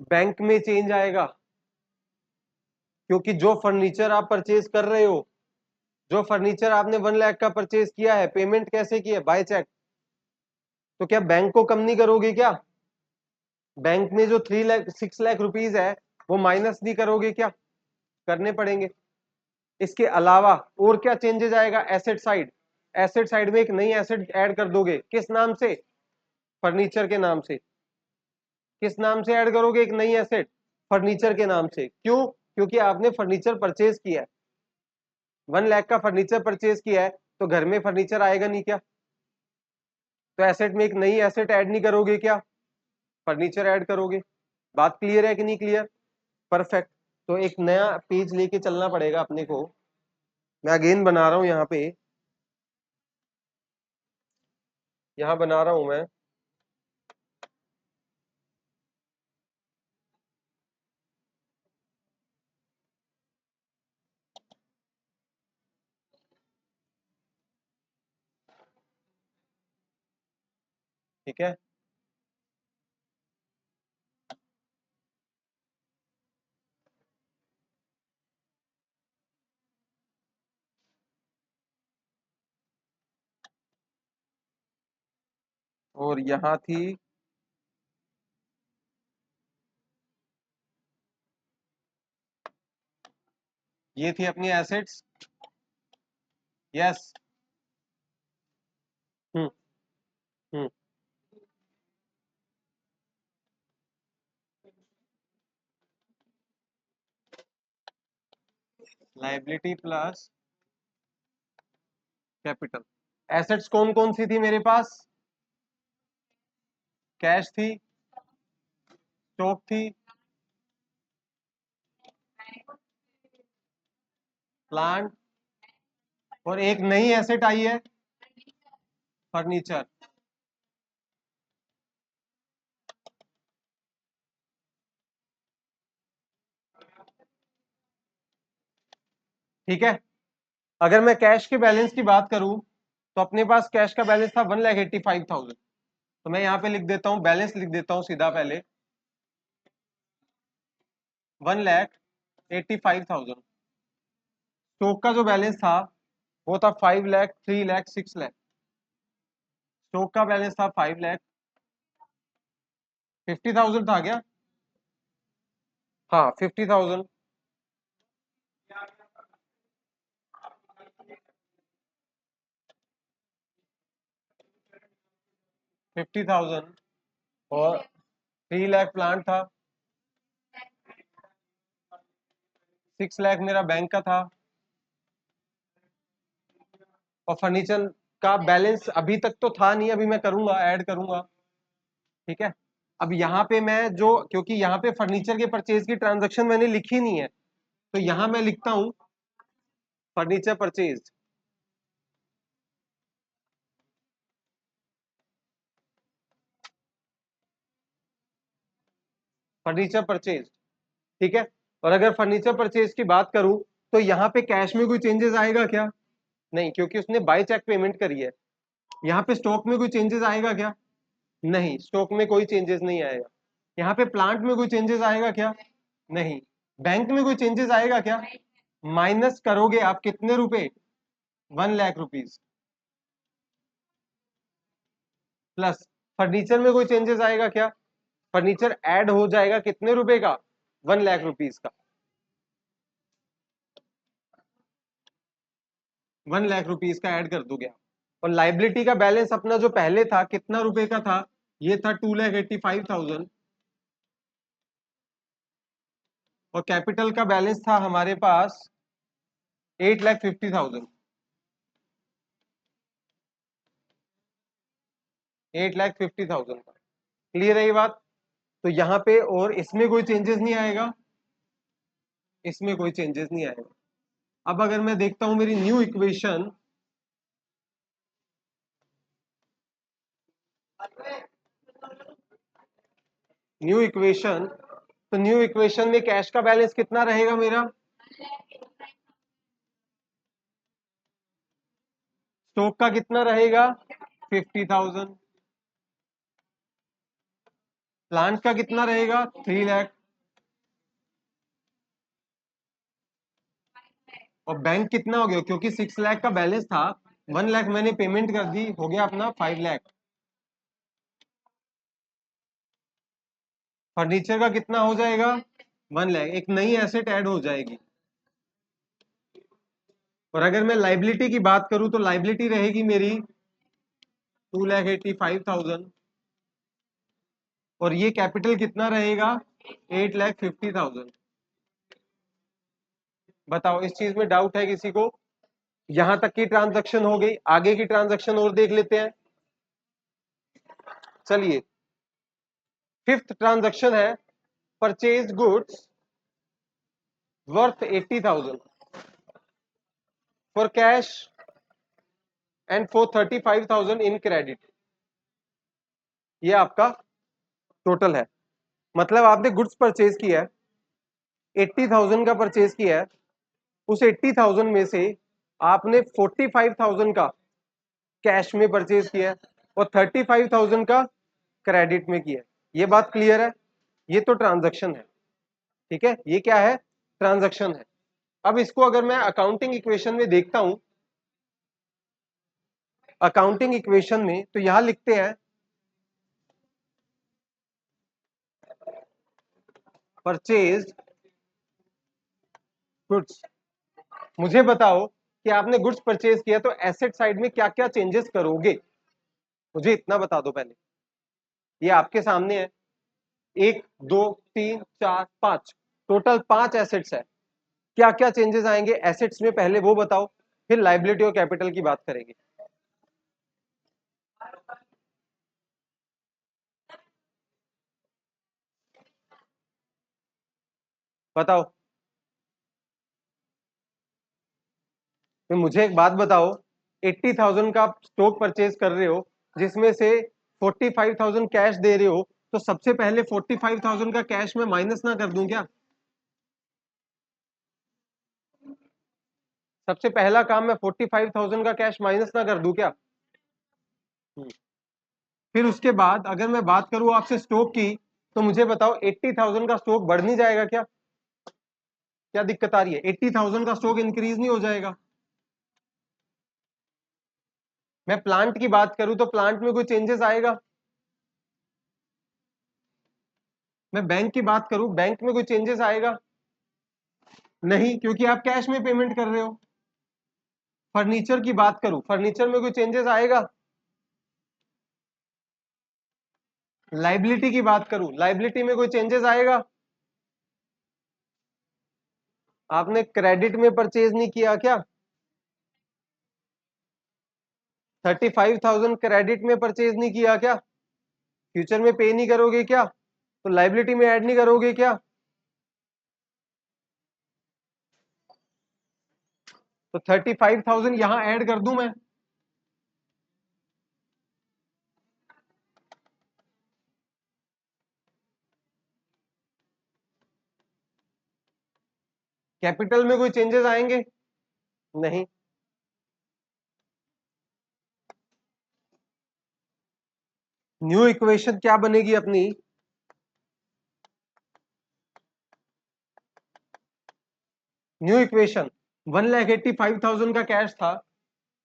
बैंक में चेंज आएगा, क्योंकि जो फर्नीचर आप परचेज कर रहे हो, जो फर्नीचर आपने 1 लाख का परचेज किया है, पेमेंट कैसे किया? By cheque. तो क्या बैंक को कम नहीं करोगे क्या? बैंक में जो 3 लाख 6 लाख रुपीज है वो माइनस नहीं करोगे क्या? करने पड़ेंगे। इसके अलावा और क्या चेंजेस आएगा? Asset side. एसेट साइड में एक नई एसेट ऐड कर दोगे, किस नाम से? फर्नीचर के नाम से। किस नाम से ऐड करोगे एक नई एसेट? फर्नीचर के नाम से। क्यों? क्योंकि आपने फर्नीचर परचेज किया है, 1 लाख का फर्नीचर परचेज किया है, तो घर में फर्नीचर आएगा नहीं क्या? तो एसेट में एक नई एसेट ऐड नहीं करोगे क्या? फर्नीचर ऐड करोगे। बात क्लियर है कि नहीं क्लियर? परफेक्ट। तो एक नया पेज लेके चलना पड़ेगा अपने को। मैं अगेन बना रहा हूं यहाँ पे, यहाँ बना रहा हूं मैं। ठीक है, और यहां थी ये थी अपनी assets. Yes. Hmm. Hmm. Liability plus capital. Assets कौन कौन सी थी मेरे पास? कैश थी, स्टॉक थी, प्लांट, और एक नई एसेट आई है, फर्नीचर। ठीक है, अगर मैं कैश के बैलेंस की बात करूं तो अपने पास कैश का बैलेंस था 1,85,000। तो मैं यहाँ पे लिख देता हूँ, बैलेंस लिख देता हूँ सीधा पहले, 1,85,000। स्टॉक का जो बैलेंस था वो था 5 लाख, 3 लाख, 6 लाख। स्टॉक का बैलेंस था 5 लाख। 50,000 था क्या? हाँ, 50,000। 50,000 और 3 लाख प्लांट था, 6 लाख मेरा बैंक का था, और फर्नीचर का बैलेंस अभी तक तो था नहीं, अभी मैं करूंगा, ऐड करूंगा। ठीक है, अब यहाँ पे मैं जो, क्योंकि यहाँ पे फर्नीचर के परचेज की ट्रांजैक्शन मैंने लिखी नहीं है, तो यहाँ मैं लिखता हूँ फर्नीचर परचेज। Furniture purchase. ठीक है, और अगर फर्नीचर परचेज की बात करूं तो यहाँ पे कैश में कोई चेंजेस आएगा क्या? नहीं, क्योंकि उसने बाय चेक पेमेंट करी है। यहाँ पे स्टॉक में कोई चेंजेस आएगा क्या? नहीं, स्टॉक में कोई चेंजेस नहीं आएगा। यहाँ पे प्लांट में कोई चेंजेस आएगा क्या? नहीं। बैंक में कोई चेंजेस आएगा क्या? माइनस करोगे आप कितने रुपए? 1 लाख रुपीज। प्लस फर्नीचर में कोई चेंजेस आएगा क्या? फर्नीचर ऐड हो जाएगा कितने रुपए का? 1 लाख रुपीज का। 1 लाख रुपीज का ऐड कर दोगे आप। और लाइबिलिटी का बैलेंस अपना जो पहले था कितना रुपए का था? ये था 2,85,000। और कैपिटल का बैलेंस था हमारे पास 8,50,000। 8,50,000 का। क्लियर है ये बात? तो यहाँ पे और इसमें कोई चेंजेस नहीं आएगा, इसमें कोई चेंजेस नहीं आएगा। अब अगर मैं देखता हूं मेरी न्यू इक्वेशन, न्यू इक्वेशन, तो न्यू इक्वेशन में कैश का बैलेंस कितना रहेगा मेरा? स्टॉक का कितना रहेगा? 50,000। प्लांट का कितना रहेगा? 3 लाख। और बैंक कितना हो गया? क्योंकि 6 लाख का बैलेंस था, 1 लाख मैंने पेमेंट कर दी, हो गया अपना 5 लाख। फर्नीचर का कितना हो जाएगा? 1 लाख। एक नई एसेट ऐड हो जाएगी। और अगर मैं लाइबिलिटी की बात करूं तो लाइबिलिटी रहेगी मेरी 2,85,000। और ये कैपिटल कितना रहेगा? 8,50,000। बताओ, इस चीज में डाउट है किसी को? यहां तक की ट्रांजैक्शन हो गई, आगे की ट्रांजैक्शन और देख लेते हैं। चलिए, फिफ्थ ट्रांजैक्शन है purchase goods worth 80,000 for cash and for 35,000 in credit. ये आपका टोटल है। मतलब आपने गुड्स परचेज किया है, 80,000 का परचेज किया है, उस 80,000 में से आपने 45,000 का कैश में परचेज किया है और 35,000 का क्रेडिट में किया है। ये बात क्लियर है? ये तो ट्रांजैक्शन है, ठीक है, ये क्या है? ट्रांजैक्शन है। अब इसको अगर मैं अकाउंटिंग इक्वेशन में देखता हूं, अकाउंटिंग इक्वेशन में तो यहां लिखते हैं परचेज गुड्स। मुझे बताओ कि आपने गुड्स परचेज किया तो एसेट साइड में क्या क्या चेंजेस करोगे, मुझे इतना बता दो पहले। ये आपके सामने है, 1 2 3 4 5, टोटल 5 एसेट्स है। क्या क्या चेंजेस आएंगे एसेट्स में, पहले वो बताओ, फिर लाइबिलिटी और कैपिटल की बात करेंगे। बताओ। तो मुझे एक बात बताओ, 80,000 का स्टॉक परचेज कर रहे हो, जिसमें से 45,000 कैश दे रहे हो, तो सबसे पहले 45,000 का कैश में माइनस ना कर दूं क्या? सबसे पहला काम मैं 45,000 का कैश माइनस ना कर दूं क्या? फिर उसके बाद अगर मैं बात करूं आपसे स्टॉक की, तो मुझे बताओ 80,000 का स्टॉक बढ़ नहीं जाएगा क्या? क्या दिक्कत आ रही है? 80,000 का स्टॉक इंक्रीज नहीं हो जाएगा? मैं प्लांट की बात करूं तो प्लांट में कोई चेंजेस आएगा? मैं बैंक की बात करूं, बैंक में कोई चेंजेस आएगा? नहीं, क्योंकि आप कैश में पेमेंट कर रहे हो। फर्नीचर की बात करूं, फर्नीचर में कोई चेंजेस आएगा? लाइबिलिटी की बात करूं, लाइबिलिटी में कोई चेंजेस आएगा? आपने क्रेडिट में परचेज नहीं किया क्या? 35,000 क्रेडिट में परचेज नहीं किया क्या? फ्यूचर में पे नहीं करोगे क्या? तो लाइबिलिटी में ऐड नहीं करोगे क्या? तो 35,000 यहां ऐड कर दूं मैं? कैपिटल में कोई चेंजेस आएंगे? नहीं। न्यू इक्वेशन क्या बनेगी अपनी? न्यू इक्वेशन 1,85,000 का कैश था,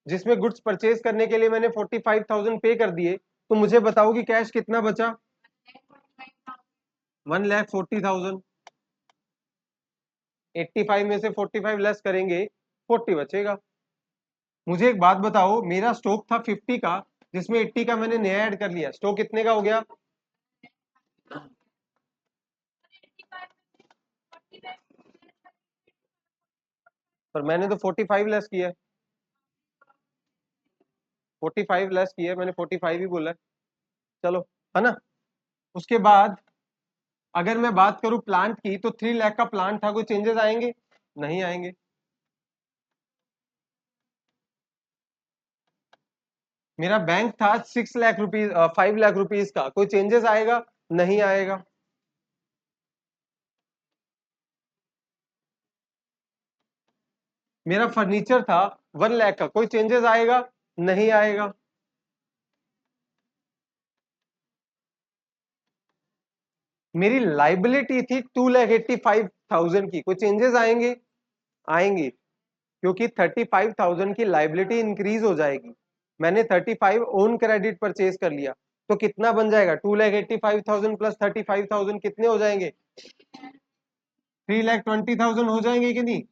जिसमें गुड्स परचेज करने के लिए मैंने 45,000 पे कर दिए, तो मुझे बताओ कि कैश कितना बचा? 1,40,000। 85 में से 45 लेस करेंगे, 40 बचेगा। मुझे एक बात बताओ, मेरा स्टॉक था 50 का, जिसमें 80 का मैंने नया ऐड कर लिया, स्टॉक कितने का हो गया? पर मैंने तो 45 लेस किया है, 45 लेस किया है मैंने, 45 ही बोला है। चलो, है ना? उसके बाद अगर मैं बात करूं प्लांट की, तो 3 लाख का प्लांट था, कोई चेंजेस आएंगे? नहीं आएंगे। मेरा बैंक था 6 लाख रुपीज, 5 लाख रुपीज का, कोई चेंजेस आएगा? नहीं आएगा। मेरा फर्नीचर था 1 लाख का, कोई चेंजेस आएगा? नहीं आएगा। मेरी लाइबिलिटी थी 2,85,000 की, कोई चेंजेस आएंगे? आएंगे, क्योंकि 35,000 की लाइबिलिटी इंक्रीज हो जाएगी। मैंने 35 ओन क्रेडिट परचेज कर लिया, तो कितना बन जाएगा? 2,85,000 प्लस 35,000 कितने हो जाएंगे? 3,20,000 हो जाएंगे कि नहीं?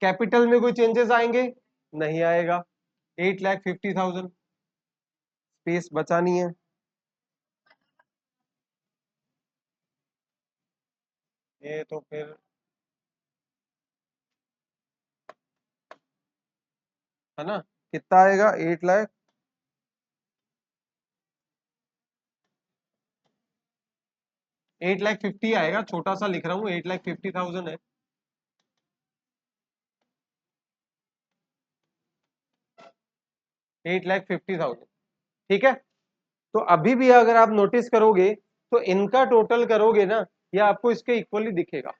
कैपिटल में कोई चेंजेस आएंगे? नहीं आएगा। 8,50,000, स्पेस बचा नहीं है। ये तो फिर, है ना, कितना आएगा? 8 लाख, 8,50,000 आएगा, छोटा सा लिख रहा हूँ, 8,50,000 है। 8,50,000, ठीक है। तो अभी भी अगर आप नोटिस करोगे, तो इनका टोटल करोगे ना, ये आपको इसके इक्वली दिखेगा।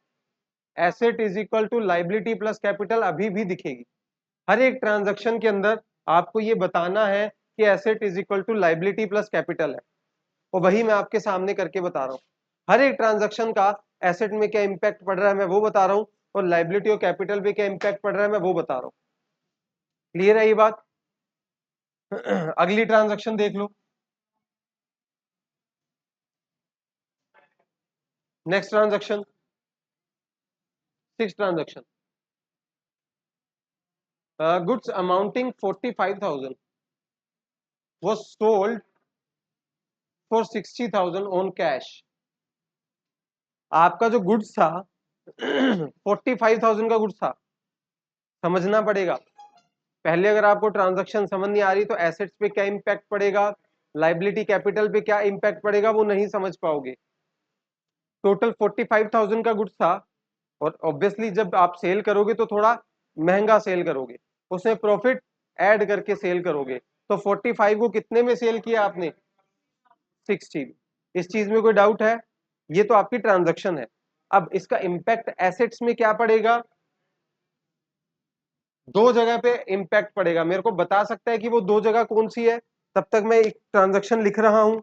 Asset is equal to liability plus capital अभी भी दिखेगी। हर एक ट्रांजैक्शन के अंदर आपको ये बताना है कि asset is equal to liability plus capital है, और वही मैं आपके सामने करके बता रहा हूँ। हर एक ट्रांजैक्शन का एसेट में क्या इंपैक्ट पड़ रहा है मैं वो बता रहा हूँ, और लाइबिलिटी और कैपिटल पे क्या इंपैक्ट पड़ रहा है मैं वो बता रहा हूँ। क्लियर है ये बात? अगली ट्रांजैक्शन देख लो। Next transaction, 6 transaction, goods amounting 45,000 was sold for 60,000 on cash। आपका जो गुड्स था 45,000 का गुड्स था। समझना पड़ेगा पहले, अगर आपको ट्रांजैक्शन समझ नहीं आ रही तो एसेट्स पे क्या इंपैक्ट पड़ेगा, लाइबिलिटी कैपिटल पे क्या इंपैक्ट पड़ेगा वो नहीं समझ पाओगे। टोटल 45,000 का गुड्स था, और ऑब्वियसली जब आप सेल करोगे तो थोड़ा महंगा सेल करोगे, उसमें प्रॉफिट ऐड करके सेल करोगे। तो 45 को कितने में सेल किया आपने? 60। इस चीज में कोई डाउट है? ये तो आपकी ट्रांजैक्शन है। अब इसका इंपैक्ट एसेट्स में क्या पड़ेगा? दो जगह पे इंपैक्ट पड़ेगा। मेरे को बता सकता है कि वो दो जगह कौन सी है? तब तक मैं एक ट्रांजैक्शन लिख रहा हूं।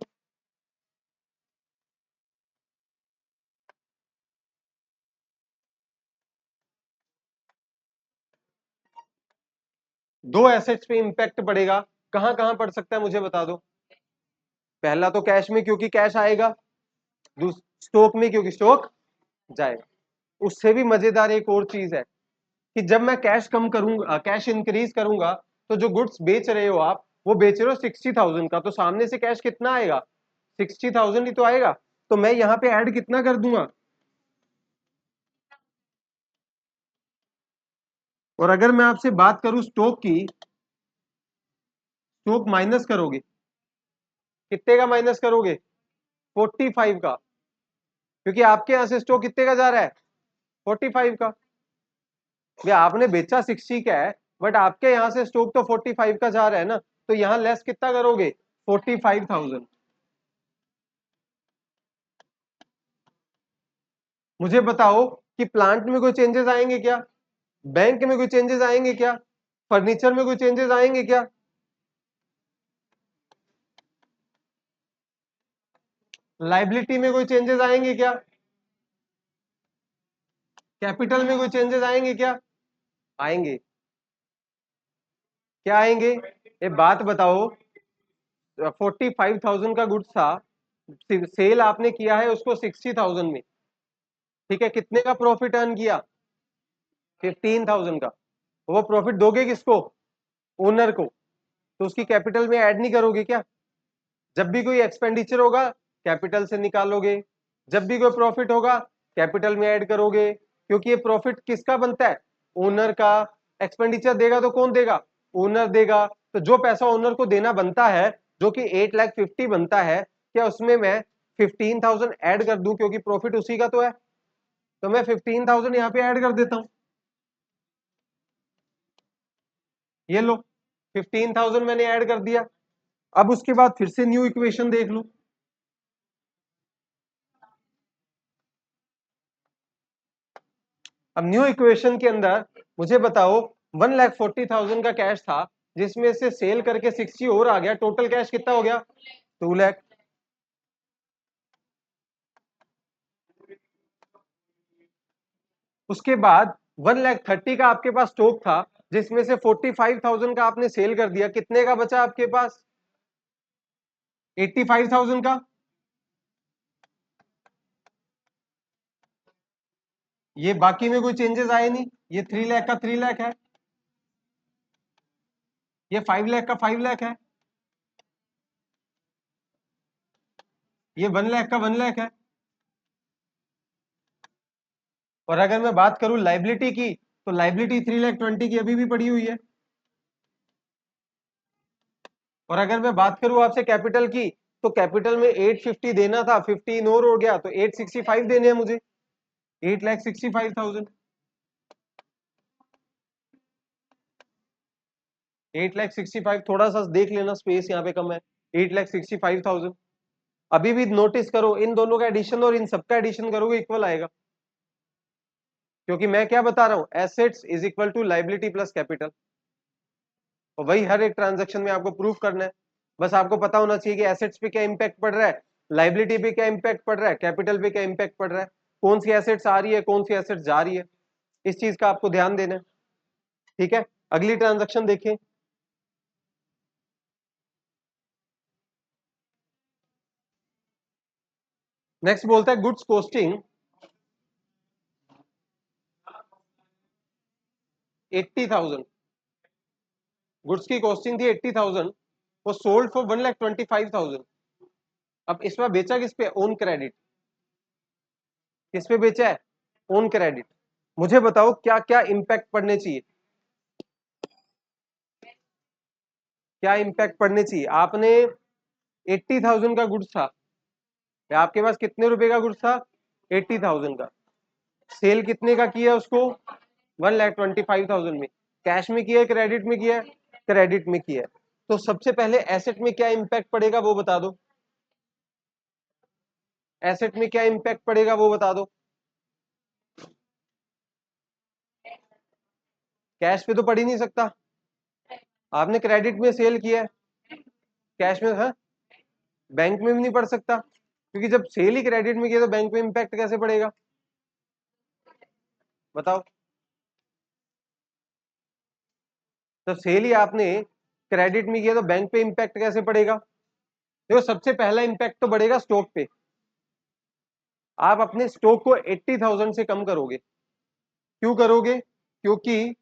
दो एसेट्स पे इंपैक्ट पड़ेगा, कहां कहां पड़ सकता है मुझे बता दो। पहला तो कैश में क्योंकि कैश आएगा, स्टॉक में क्योंकि स्टॉक जाएगा। उससे भी मजेदार एक और चीज है कि जब मैं कैश कम करूंगा, कैश इंक्रीज करूंगा, तो जो गुड्स बेच रहे हो आप वो बेच रहे हो 60,000 का, तो सामने से कैश कितना आएगा? 60,000 ही तो आएगा। तो मैं यहाँ पे ऐड कितना कर दूंगा? और अगर मैं आपसे बात करूं स्टॉक की, स्टॉक माइनस करोगे, कितने का माइनस करोगे? 45 का, क्योंकि आपके यहां से स्टॉक कितने का जा रहा है? 45 का। भैया आपने बेचा 60 का है, बट आपके यहां से स्टॉक तो 45 का जा रहा है ना, तो यहां लेस कितना करोगे? 45,000। मुझे बताओ कि प्लांट में कोई चेंजेस आएंगे क्या? बैंक में कोई चेंजेस आएंगे क्या? फर्नीचर में कोई चेंजेस आएंगे क्या? लाइबिलिटी में कोई चेंजेस आएंगे क्या? कैपिटल में कोई चेंजेस आएंगे क्या? आएंगे। क्या आएंगे? ये बात बताओ, 45,000 का गुड्स था, सेल आपने किया है उसको 60,000 में, ठीक है, कितने का प्रॉफिट अर्न किया? 15,000 का। वो प्रॉफिट दोगे किसको? ओनर को। तो उसकी कैपिटल में ऐड नहीं करोगे क्या? जब भी कोई एक्सपेंडिचर होगा कैपिटल से निकालोगे, जब भी कोई प्रॉफिट होगा कैपिटल में ऐड करोगे, क्योंकि ये प्रॉफिट किसका बनता है? ओनर का। एक्सपेंडिचर देगा तो कौन देगा? ओनर देगा। तो जो पैसा ओनर को देना बनता है, जो कि 8,50,000 बनता है, क्या उसमें मैं 15,000 ऐड कर दूं, क्योंकि प्रॉफिट उसी का तो है, तो मैं 15,000 यहाँ पे ऐड कर देता हूं। ये लो 15,000 मैंने ऐड कर दिया। अब उसके बाद फिर से न्यू इक्वेशन देख लो। अब न्यू इक्वेशन के अंदर मुझे बताओ 1,40,000 का कैश था, जिसमें से सेल करके 60 और आ गया, टोटल कैश कितना हो गया? 2 लाख। उसके बाद 1,30,000 का आपके पास स्टॉक था, जिसमें से 45,000 का आपने सेल कर दिया, कितने का बचा आपके पास? 85,000 का। ये बाकी में कोई चेंजेस आए नहीं, ये 3 लाख का 3 लाख है, ये 5 लाख का 5 लाख है, ये 1 लाख का 1 लाख है। और अगर मैं बात करूं लाइबिलिटी की, तो लाइबिलिटी 3,20,000 की अभी भी पड़ी हुई है। और अगर मैं बात करूं आपसे कैपिटल की, तो कैपिटल में 850 देना था, 15 और हो गया, तो 865 देने हैं मुझे, 8,65,000। 8,65,000, थोड़ा सा देख लेना स्पेस यहाँ पे कम है। 8,65,000। अभी भी नोटिस करो, इन दोनों का एडिशन और इन सबका एडिशन करोगे इक्वल आएगा, क्योंकि मैं क्या बता रहा हूं, assets is equal to liability plus capital. और वही हर एक ट्रांजेक्शन में आपको प्रूफ करना है। बस आपको पता होना चाहिए कि एसेट्स पे क्या इंपैक्ट पड़ रहा है, लाइबिलिटी पे क्या इंपैक्ट पड़ रहा है, कैपिटल पे क्या इंपैक्ट पड़ रहा है, कौन सी एसेट्स आ रही है, कौन सी एसेट्स जा रही है, इस चीज का आपको ध्यान देना है। ठीक है, अगली ट्रांजैक्शन देखें। नेक्स्ट बोलता है गुड्स कॉस्टिंग 80,000, गुड्स की कॉस्टिंग थी 80,000, वो सोल्ड फॉर 1,25,000। अब इसमें बेचा किस पे, ओन क्रेडिट, किस पे बेचा है, ओन क्रेडिट। मुझे बताओ क्या क्या इंपैक्ट पड़ने चाहिए, क्या इंपैक्ट पड़ने चाहिए। आपने 80,000 का गुड्स था, या आपके पास कितने रुपए का गुड्स था, 80,000 का, सेल कितने का किया उसको, 1,25,000 में। कैश में किया है, क्रेडिट में किया है, क्रेडिट में किया है। तो सबसे पहले एसेट में क्या इंपैक्ट पड़ेगा वो बता दो, एसेट में क्या इंपैक्ट पड़ेगा वो बता दो। कैश पे तो पड़ ही नहीं सकता, आपने क्रेडिट में सेल किया है, कैश में है, बैंक में भी नहीं पड़ सकता, क्योंकि जब सेल ही क्रेडिट में किया तो बैंक में इंपैक्ट कैसे पड़ेगा, बताओ। तो सेल ही आपने क्रेडिट में किया तो बैंक पे इंपैक्ट कैसे पड़ेगा। देखो सबसे पहला इंपैक्ट तो बढ़ेगा स्टॉक पे, आप अपने स्टॉक को 80,000 से कम करोगे। क्यों करोगे, क्योंकि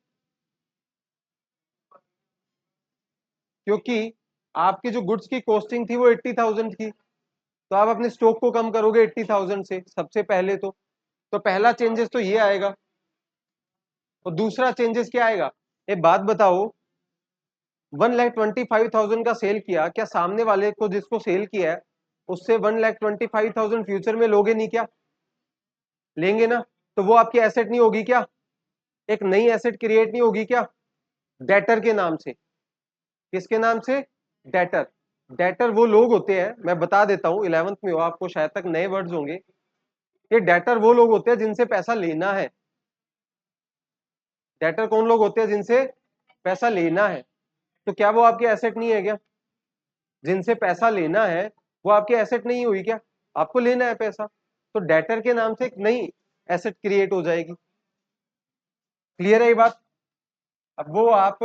आपकी जो गुड्स की कॉस्टिंग थी वो 80,000 थी, तो आप अपने स्टॉक को कम करोगे 80,000 से सबसे पहले तो पहला चेंजेस तो ये आएगा। और दूसरा चेंजेस क्या आएगा, एक बात बताओ, 1,25,000 का सेल किया, क्या सामने वाले को जिसको सेल किया है उससे 1,25,000 फ्यूचर में लोगे नहीं क्या, लेंगे ना। तो वो आपकी एसेट नहीं होगी क्या, एक नई एसेट क्रिएट नहीं होगी क्या, डेटर के नाम से। किसके नाम से, डेटर। डेटर वो लोग होते हैं, मैं बता देता हूं, 11th में हो आपको शायद तक नए वर्ड्स होंगे। ये डेटर वो लोग होते हैं जिनसे पैसा लेना है, डेटर कौन लोग होते हैं जिनसे पैसा लेना है। तो क्या वो आपकी एसेट नहीं है क्या, जिनसे पैसा लेना है वो आपकी एसेट नहीं हुई क्या, आपको लेना है पैसा, तो डेटर के नाम से एक नई एसेट क्रिएट हो जाएगी। क्लियर है ये बात। अब वो आप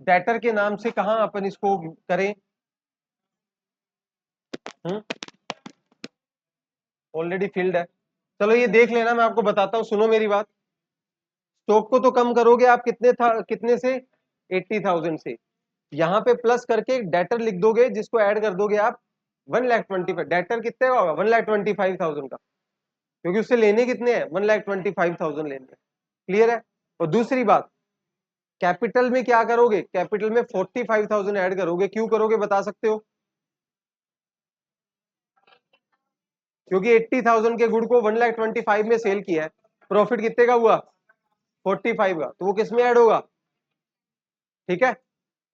डेटर के नाम से कहां अपन इसको करें, ऑलरेडी फील्ड है। चलो ये देख लेना, मैं आपको बताता हूं, सुनो मेरी बात। स्टॉक को तो कम करोगे आप कितने था, कितने से, 80,000 से। यहाँ पे प्लस करके डेटर लिख दोगे, जिसको ऐड कर दोगे आप 1,25,000। डेटर कितने का होगा, 1,25,000 का, क्योंकि उससे लेने कितने हैं, 1,25,000 लेने हैं। क्लियर है। और दूसरी बात, कैपिटल में क्या करोगे, कैपिटल में 45,000 ऐड करोगे। क्यों करोगे बता सकते हो, क्योंकि 80,000 के गुड़ को 1,25,000 में सेल किया है, प्रॉफिट कितने का हुआ, 45 का, तो वो किस में ऐड होगा। ठीक है।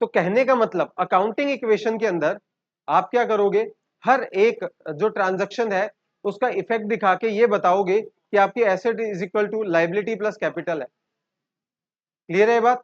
तो कहने का मतलब अकाउंटिंग इक्वेशन के अंदर आप क्या करोगे, हर एक जो ट्रांजैक्शन है उसका इफेक्ट दिखा के ये बताओगे कि आपकी asset is equal to liability plus capital है। क्लियर है ये बात।